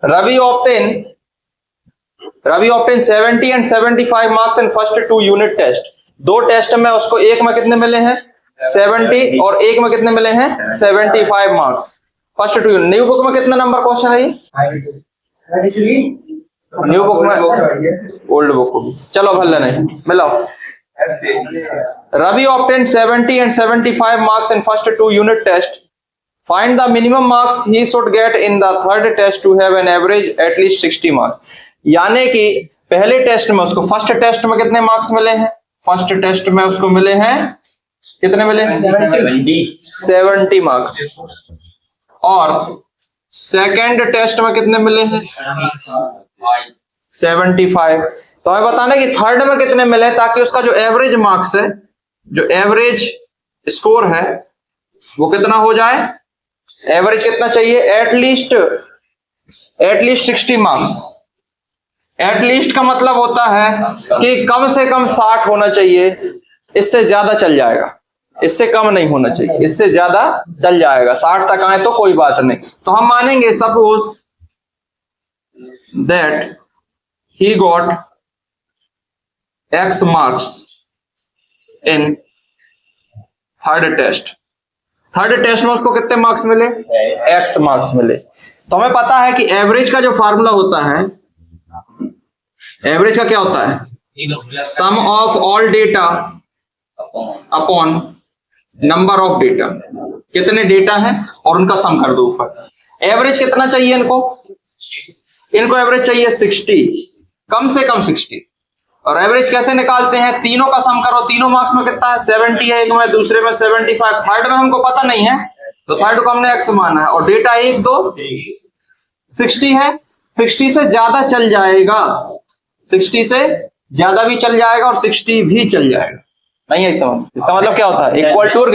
Ravi obtained 70 and 75 marks in first 2 unit test. 2 test में उसको एक में कितने मिले हैं 70 और एक में कितने मिले हैं 75 marks first 2 unit. New book में कितना नंबर क्वेश्चन है ये न्यू बुक में ओल्ड बुक को चलो भले नहीं मिलाओ। Ravi obtained 70 and 75 marks in first 2 unit test. Find the minimum marks he should get in the third test to have an average at least 60 marks. यानी कि पहले टेस्ट में उसको फर्स्ट टेस्ट में कितने मार्क्स मिले हैं फर्स्ट टेस्ट में उसको मिले हैं कितने मिले हैं 70 मार्क्स और सेकंड टेस्ट में कितने मिले हैं 75। तो हमें बताना है कि थर्ड में कितने मिले ताकि उसका जो एवरेज मार्क्स है जो एवरेज स्कोर है वो कितना हो जाए एवरेज कितना चाहिए एटलीस्ट 60 मार्क्स। एटलीस्ट का मतलब होता है कि कम से कम 60 होना चाहिए इससे ज्यादा चल जाएगा इससे कम नहीं होना चाहिए इससे ज्यादा चल जाएगा 60 तक आए तो कोई बात नहीं। तो हम मानेंगे suppose that he got x marks in third test में उसको कितने मार्क्स मिले x मार्क्स मिले। तो हमें पता है कि एवरेज का जो फार्मूला होता है एवरेज का क्या होता है sum of all data upon number of data कितने डेटा है और उनका सम कर दो ऊपर। एवरेज कितना चाहिए इनको एवरेज चाहिए 60 कम से कम 60 और एवरेज कैसे निकालते हैं तीनों का सम करो तीनों मार्क्स में कितना है 70 है एक में दूसरे में 75 थर्ड में हमको पता नहीं है तो थर्ड को हमने x माना है और डेटा 1 2 60 है 60 से ज्यादा चल जाएगा 60 से ज्यादा भी चल जाएगा और 60 भी चल जाएगा नहीं है समझ। इसका मतलब क्या होता है इक्वल टू और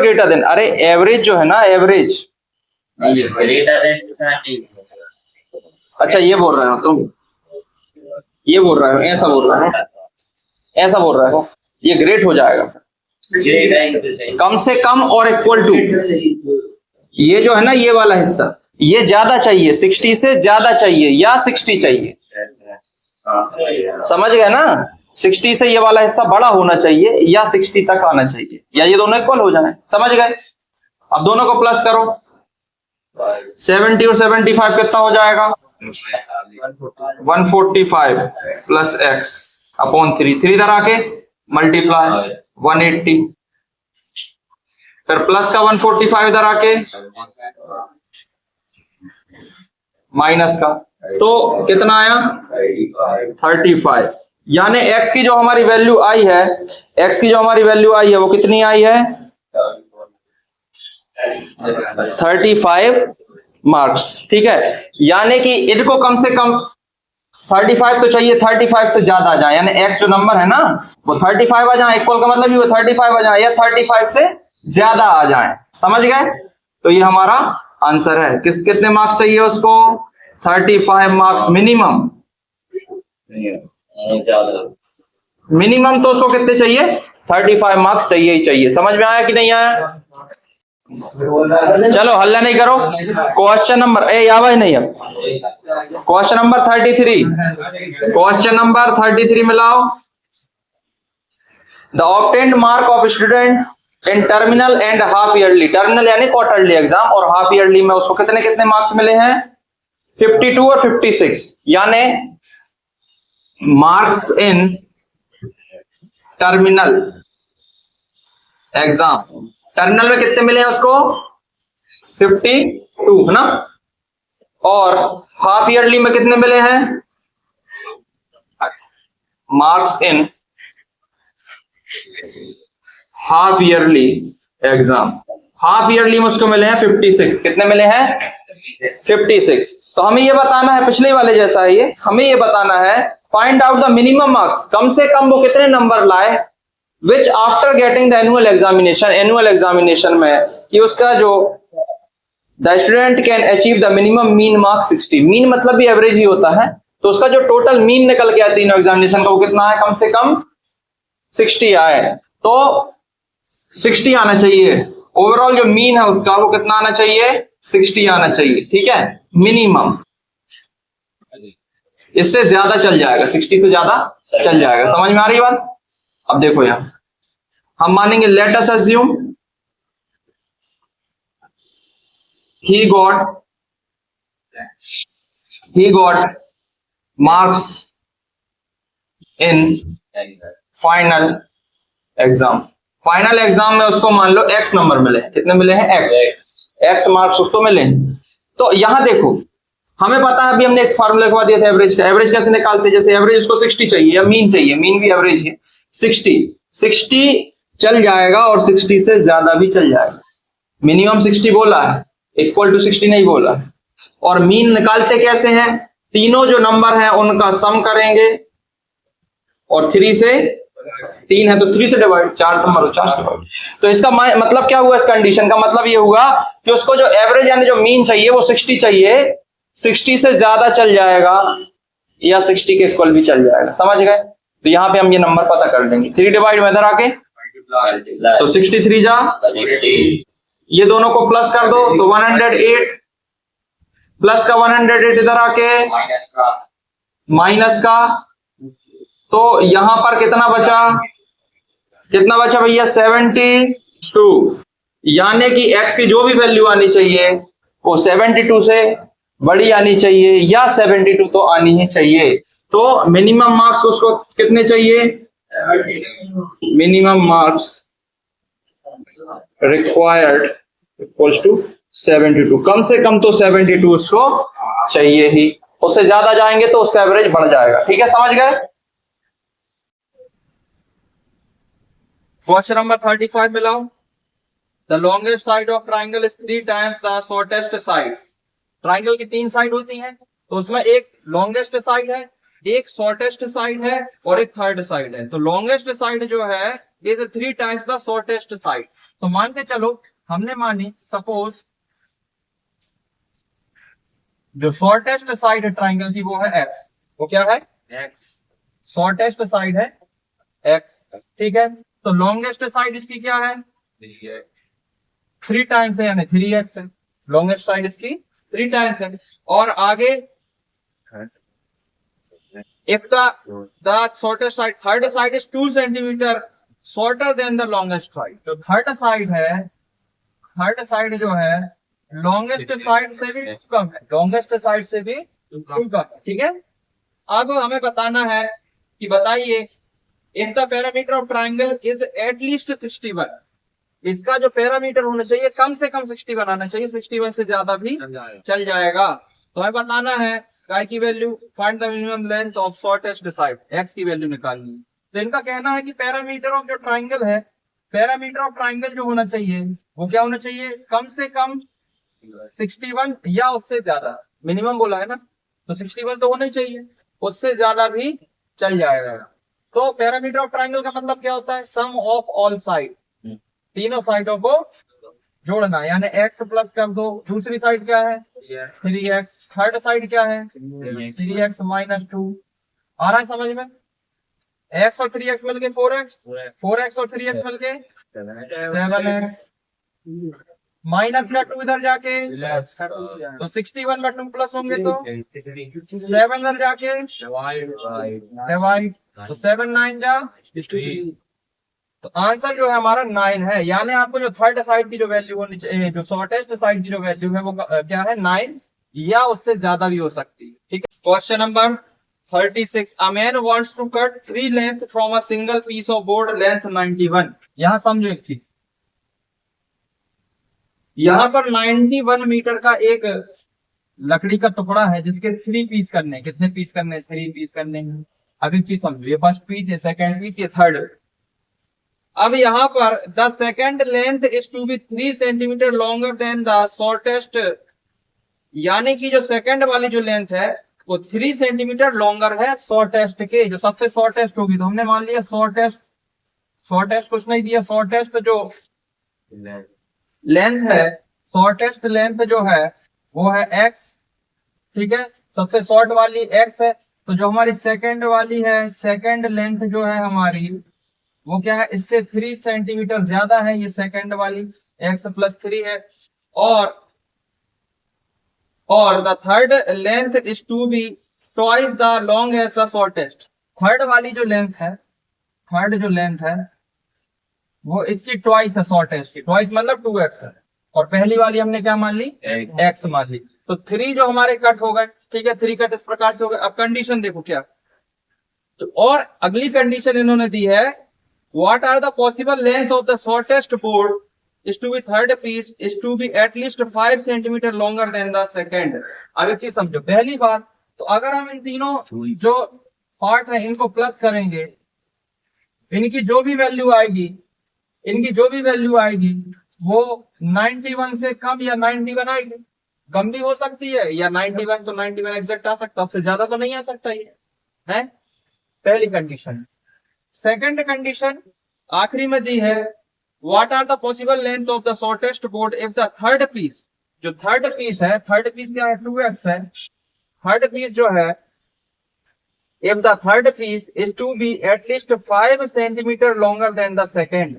ग्रेटर देन अरे एवरेज जो है ना एवरेज अच्छा ये बोल रहे हो तुम ये बोल रहे हो ऐसा बोल रहे हो ये ग्रेट हो जाएगा कम से कम और इक्वल टू ये जो है ना ये वाला हिस्सा ये ज्यादा चाहिए 60 से ज्यादा चाहिए या 60 चाहिए समझ गए ना 60 से ये वाला हिस्सा बड़ा होना चाहिए या 60 तक आना चाहिए या ये दोनों इक्वल हो जाए समझ गए। अब दोनों को प्लस करो 70 और 75 कितना हो जाएगा 145 प्लस x अपॉन 3 इधर आके मल्टीप्लाई 180 फिर प्लस का 145 इधर आके माइनस का तो कितना आया 35 यानी x की जो हमारी वैल्यू आई है वो कितनी आई है 35 मार्क्स ठीक है। यानी कि इनको कम से कम 35 तो चाहिए 35 से ज्यादा आ जाए यानी x जो नंबर है ना वो 35 आ जाए इक्वल का मतलब वो 35 आ जाए या 35 से ज्यादा आ जाए समझ गए। तो ये हमारा आंसर है कितने मार्क्स चाहिए उसको 35 मार्क्स मिनिमम तो उसको कितने चाहिए 35 मार्क्स चाहिए ही चाहिए। समझ में आया कि नहीं आया चलो हल्ला नहीं करो क्वेश्चन नंबर आवाज नहीं है क्वेश्चन नंबर 33 मिलाओ। The obtained mark of student in terminal and half yearly terminal यानी क्वार्टरली एग्जाम और हाफ ईयरली में उसको कितने मार्क्स मिले हैं 52 और 56 यानी marks in terminal exam terminal में कितने मिले हैं उसको 52 है ना और हाफ ईयरली में कितने मिले हैं marks in half yearly exam half yearly में उसको मिले हैं 56 कितने मिले हैं 56। तो हमें ये बताना है पिछले वाले जैसा है ये हमें ये बताना है find out the minimum marks कम से कम वो कितने नंबर लाए which after getting the annual examination में कि उसका जो the student can achieve the minimum mean marks 60 mean मतलब भी एवरेज ही होता है तो उसका जो टोटल मीन निकल गया तीनों एग्जामिनेशन का वो कितना है कम से कम 60 आए तो 60 आना चाहिए ओवरऑल जो मीन है उसका वो कितना आना चाहिए 60 आना चाहिए, ठीक है, मिनिमम। इससे ज्यादा चल जाएगा, 60 से ज्यादा चल जाएगा। समझ में आ रही है बात? अब देखो यहां हम मानेंगे, let us assume he got marks in final exam. Final exam में उसको मान लो x नंबर मिले। कितने मिले हैं? x मार्क्स उसको मिले। तो यहां देखो, हमें पता है, अभी हमने एक फार्मूला लिखवा दिया था एवरेज का। एवरेज कैसे निकालते हैं? जैसे एवरेज उसको 60 चाहिए या मीन चाहिए, मीन भी एवरेज है। 60 चल जाएगा और 60 से ज्यादा भी चल जाएगा। मिनिमम 60 बोला है, इक्वल टू 60 नहीं बोला। और मीन निकालते कैसे हैं? तीनों जो नंबर हैं उनका सम करेंगे और 3 से, 3 है तो 3 से डिवाइड, 4 नंबर हो 4 से डिवाइड। तो इसका मतलब क्या हुआ? इस कंडीशन का मतलब ये हुआ कि उसको जो एवरेज यानी जो मीन चाहिए वो 60 चाहिए, 60 से ज्यादा चल जाएगा या 60 के इक्वल भी चल जाएगा। समझ गए? तो यहां पे हम ये नंबर पता कर लेंगे। 3 डिवाइड में इधर आके तो 63 जा, ये दोनों को प्लस कर दो तो 108, प्लस का 108 इधर आके माइनस का, तो यहां पर कितना बचा? कितना बचा भैया? 72। यानी कि x की जो भी वैल्यू आनी चाहिए वो 72 से बड़ी आनी चाहिए या 72 तो आनी ही चाहिए। तो मिनिमम मार्क्स उसको कितने चाहिए? Minimum marks required equals to 72। कम से कम तो 72 उसको चाहिए ही, उससे ज्यादा जाएंगे तो उसका एवरेज बढ़ जाएगा। ठीक है, समझ गए? क्वेश्चन नंबर 35 में लाओ। The longest side of triangle is 3 times the shortest side. Triangle की 3 साइड होती हैं, तो उसमें एक लॉन्गेस्ट साइड है, एक शॉर्टेस्ट साइड है और एक थर्ड साइड है। तो लॉन्गेस्ट साइड जो है is 3 times the shortest side. तो मान के चलो, हमने मानी सपोज जो शॉर्टेस्ट साइड है ट्राइंगल की वो है x। वो क्या है? x। शॉर्टेस्ट साइड है x, ठीक है। तो लॉन्गेस्ट साइड इसकी क्या है? 3 टाइम्स है, यानी 3x है। लॉन्गेस्ट साइड इसकी 3 टाइम्स है। और आगे if the shortest side, third side is 2 centimeter shorter than the longest side। तो थर्ड साइड है, थर्ड साइड जो है लॉन्गेस्ट साइड से भी कम है, लॉन्गेस्ट साइड से भी कम है, ठीक है। अब हमें बताना है कि बताइए, if the parameter of triangle is at least 61, इसका जो पैरामीटर होना चाहिए कम से कम 61 आना चाहिए, 61 से ज्यादा भी चल जाएगा। तो हमें बताना है काय की value, find the minimum length of shortest side, x की वैल्यू निकालनी है। तो इनका कहना है कि पैरामीटर ऑफ जो ट्राइंगल है, पैरामीटर ऑफ ट्राइंगल जो होना चाहिए वो क्या होना चाहिए? कम से कम 61 या उससे ज्यादा। मिनिमम बोला है ना, तो 61 तो होना ही चाहिए, उससे ज्यादा भी चल जाएगा। तो पैरामीटर ऑफ ट्राइंगल का मतलब क्या होता है? सम ऑफ ऑल साइड, तीनों साइडों को जोड़ना, यानी x प्लस कर दो। दूसरी साइड क्या है? 3x। थर्ड साइड क्या है? 3x minus 2। आ रहा है समझ में? x और 3x मिलके 4x, 4x और 3x मिलके 7x, माइनस का 2 इधर जाके तो 61 में 2 प्लस होंगे तो 7 इधर जाके डिवाइड, तो 7 9 जा, तो आंसर जो है हमारा 9 है। यानी आपको जो थर्ड साइड की जो वैल्यू होनी चाहिए, जो शॉर्टेस्ट साइड की जो वैल्यू है वो क्या है? 9 या उससे ज्यादा भी हो सकती है, ठीक है। Question number 36, a man wants to cut 3 length from a single piece of board length 91। यहां समझो एक चीज, यहां पर 91 मीटर का एक लकड़ी का टुकड़ा है जिसके 3 पीस करने हैं। कितने पीस करने हैं? 3 पीस करने हैं। अब एक चीज समझो, ये फर्स्ट पीस, ये सेकंड पीस, ये थर्ड। अब यहाँ पर the second length is to be 3 centimetre longer than the shortest, यानी कि जो सेकेंड वाली जो लेंथ है वो 3 सेंटीमीटर लॉन्गर है शॉर्टेस्ट के, जो सबसे शॉर्टेस्ट होगी। तो हमने मान लिया शॉर्टेस्ट, शॉर्टेस्ट कुछ नहीं दिया, शॉर्टेस्ट जो लेंथ है, शॉर्टेस्ट लेंथ जो है वो है x, ठीक है। सबसे शॉर्ट वाली x है, तो जो हमारी सेकेंड वाली है, सेकेंड लेंथ जो है हमारी वो क्या है? इससे 3 सेंटीमीटर ज्यादा है ये सेकंड वाली, x प्लस 3 है। और और the third length is to be twice the long as the shortest. Third वाली जो लेंथ है, थर्ड जो लेंथ है वो इसकी ट्वाइस है शॉर्टेस्ट की। ट्वाइस मतलब 2x है, और पहली वाली हमने क्या मान ली, x मान ली। तो 3 जो हमारे कट हो गए, ठीक है, 3 कट इस प्रकार से हो गए। अब कंडीशन देखो क्या, तो और अगली कंडीशन इन्होंने दी है, what are the possible length of the shortest board is to be third piece is to be at least 5 centimetre longer than the second। अब एक चीज समझो, पहली बात तो अगर हम इन तीनों जो पार्ट है इनको प्लस करेंगे, इनकी जो भी वैल्यू आएगी, इनकी जो भी वैल्यू आएगी वो 91 से कम या 91 आएगी। कम भी हो सकती है या 91 तो 91 एग्जैक्ट आ सकता है, उससे ज्यादा तो नहीं आ सकता ये है, पहली कंडीशन। सेकंड कंडीशन आखिरी में दी है, what are the possible length of the shortest board if the third piece, जो थर्ड पीस है, थर्ड पीस क्या है, 2x है, थर्ड पीस जो है, if the third piece is to be at least 5 centimetre longer than the second,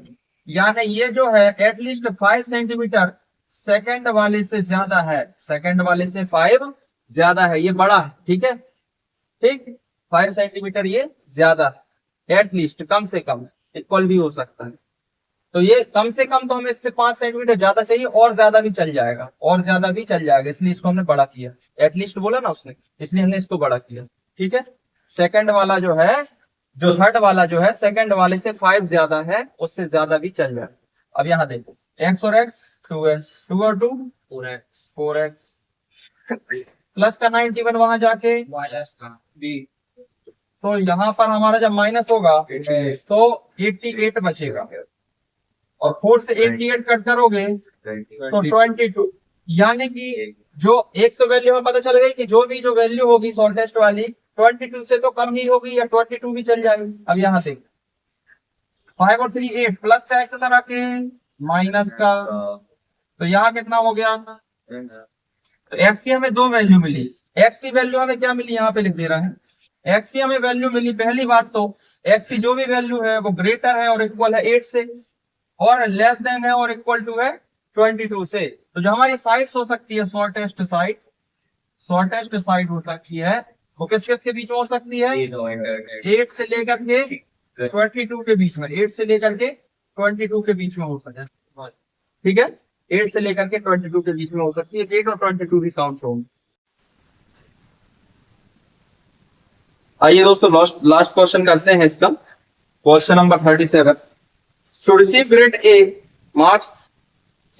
यानी ये जो है एटलीस्ट 5 सेंटीमीटर सेकेंड वाले से ज्यादा है, सेकेंड वाले से 5 ज्यादा है, ये बड़ा है, ठीक है, ठीक, 5 सेंटीमीटर ये ज्यादा है, एटलीस्ट कम से कम, इक्वल भी हो सकता है। तो ये कम से कम तो हमें इससे 5 सेंटीमीटर ज्यादा चाहिए, और ज्यादा भी चल जाएगा, और ज्यादा भी चल जाएगा, इसलिए इसको हमने बड़ा किया। एटलीस्ट बोला ना उसने, इसलिए हमने इसको बड़ा किया, ठीक है। सेकंड वाला जो है, जो थर्ड वाला जो है, सेकंड वाले से 5 ज्यादा है, उससे ज्यादा भी चल जाएगा। अब यहाँ देखो, x और x 2x, 2 और 2 4x प्लस का 91 वहां जाके माइनस का b, तो यहाँ पर हमारा जब माइनस होगा तो 88 बचेगा, और 4 से 88 कट करोगे तो 22, यानी कि जो एक तो वैल्यू हमें पता चल गई कि जो भी जो वैल्यू होगी शॉर्टेस्ट वाली 22 से तो कम ही होगी, या 22 भी चल जाएगी। अब यहाँ से 5 और 3 8 प्लस का x अंदर आके माइनस का, तो यहाँ कितना हो गया, तो x की हमें 2 वैल्यू मिली। x की वैल्यू हमें क्या मिली, यहाँ पे लिख दे रहा है, x की हमें वैल्यू मिली, पहली बात तो x की जो भी वैल्यू है वो ग्रेटर है और इक्वल है 8 से, और लेस देन है और इक्वल टू है 22 से। तो जो हमारी साइड्स हो सकती है, शॉर्टेस्ट साइड, शॉर्टेस्ट साइड हो सकती है वो किस किस के बीच में हो सकती है, 8 से लेकर के 22 के बीच में, 8 से लेकर के 22 के बीच में हो सकता है, ठीक है, 8 से लेकर के 22 के बीच में हो सकती है, 8 और 22 भी काउंट होंगे। आइए दोस्तों लास्ट क्वेश्चन करते हैं इसका, question number 37। To receive grade A marks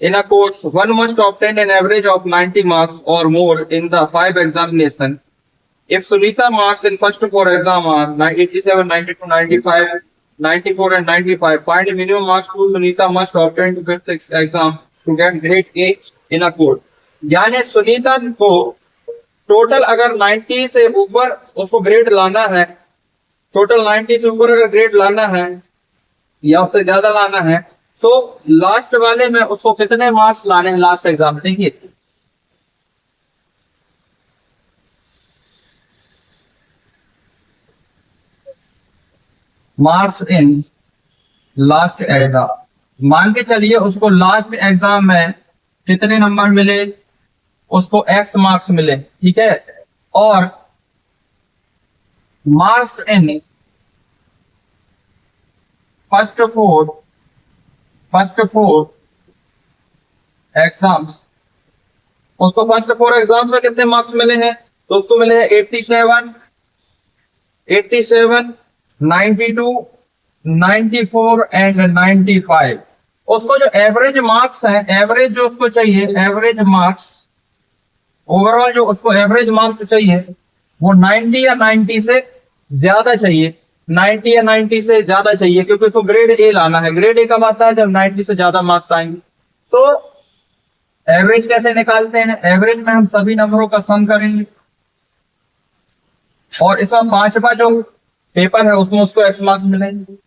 in a course, one must obtain an average of 90 marks or more in the 5 examination. If Sunita marks in first 4 exam are 87, 92, 95, 94 and 95, find the minimum marks to Sunita must obtain to get the exam to get grade A in a course. यानी सुनीता को total अगर 90 से ऊपर उसको grade लाना है, total 90 से ऊपर अगर ग्रेड लाना है या उससे ज्यादा लाना है, तो लास्ट वाले में उसको कितने मार्क्स लाने हैं लास्ट एग्जाम में, देखिए मार्क्स इन लास्ट एग्जाम, मान के चलिए उसको लास्ट एग्जाम में कितने नंबर मिले, उसको x मार्क्स मिले, ठीक है, और marks in first four exams, उसको फर्स्ट 4 एग्जाम्स में कितने मार्क्स मिले हैं, तो उसको मिले हैं 87, 92, 94 एंड 95। उसको जो एवरेज मार्क्स है, एवरेज जो उसको चाहिए, एवरेज मार्क्स ओवरऑल जो उसको एवरेज मार्क्स चाहिए वो 90 या 90 से ज्यादा चाहिए, 90 या 90 से ज्यादा चाहिए, क्योंकि उसको ग्रेड ए लाना है। ग्रेड ए कब आता है, जब 90 से ज्यादा मार्क्स आएंगे। तो एवरेज कैसे निकालते हैं, एवरेज में हम सभी नंबरों का सम करेंगे, और इसमें 5वां जो पेपर है उसमें उसको x मार्क्स मिलेंगे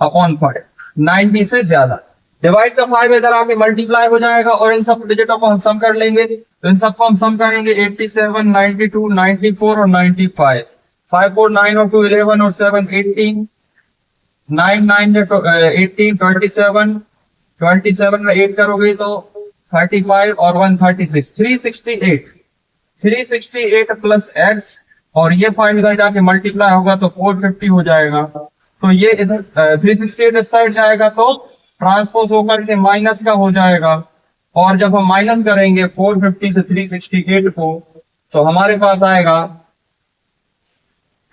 अपॉन 5, 90 से ज्यादा, डिवाइड का 5 इधर आके मल्टीप्लाई हो जाएगा, और इन सब डिजिटों को हम सम कर लेंगे। तो इन सबको हम सम करेंगे, 87, 92, 94 और 95, 5 4 9 और 2 11 और 7 18, 9 9 18, 27 में 8 करोगे तो 35 और 1 36, 368 368 प्लस एक्स, और ये फाइव इधर जाके मल्टीप्लाई होगा तो 450 हो जाएगा। तो ये इधर 368 इस साइड जाएगा तो ट्रांसपोज होकर के माइनस का हो जाएगा, और जब हम माइनस करेंगे 450 से 368 को, तो हमारे पास आएगा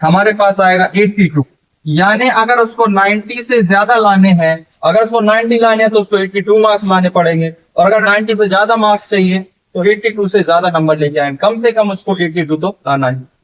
82। यानी अगर उसको 90 से ज्यादा लाने हैं, अगर उसको 90 लाने हैं तो उसको 82 मार्क्स लाने पड़ेंगे, और अगर 90 से ज्यादा मार्क्स चाहिए तो 82 से ज्यादा नंबर लेके आए, कम से कम उसको 82 तो लाना है।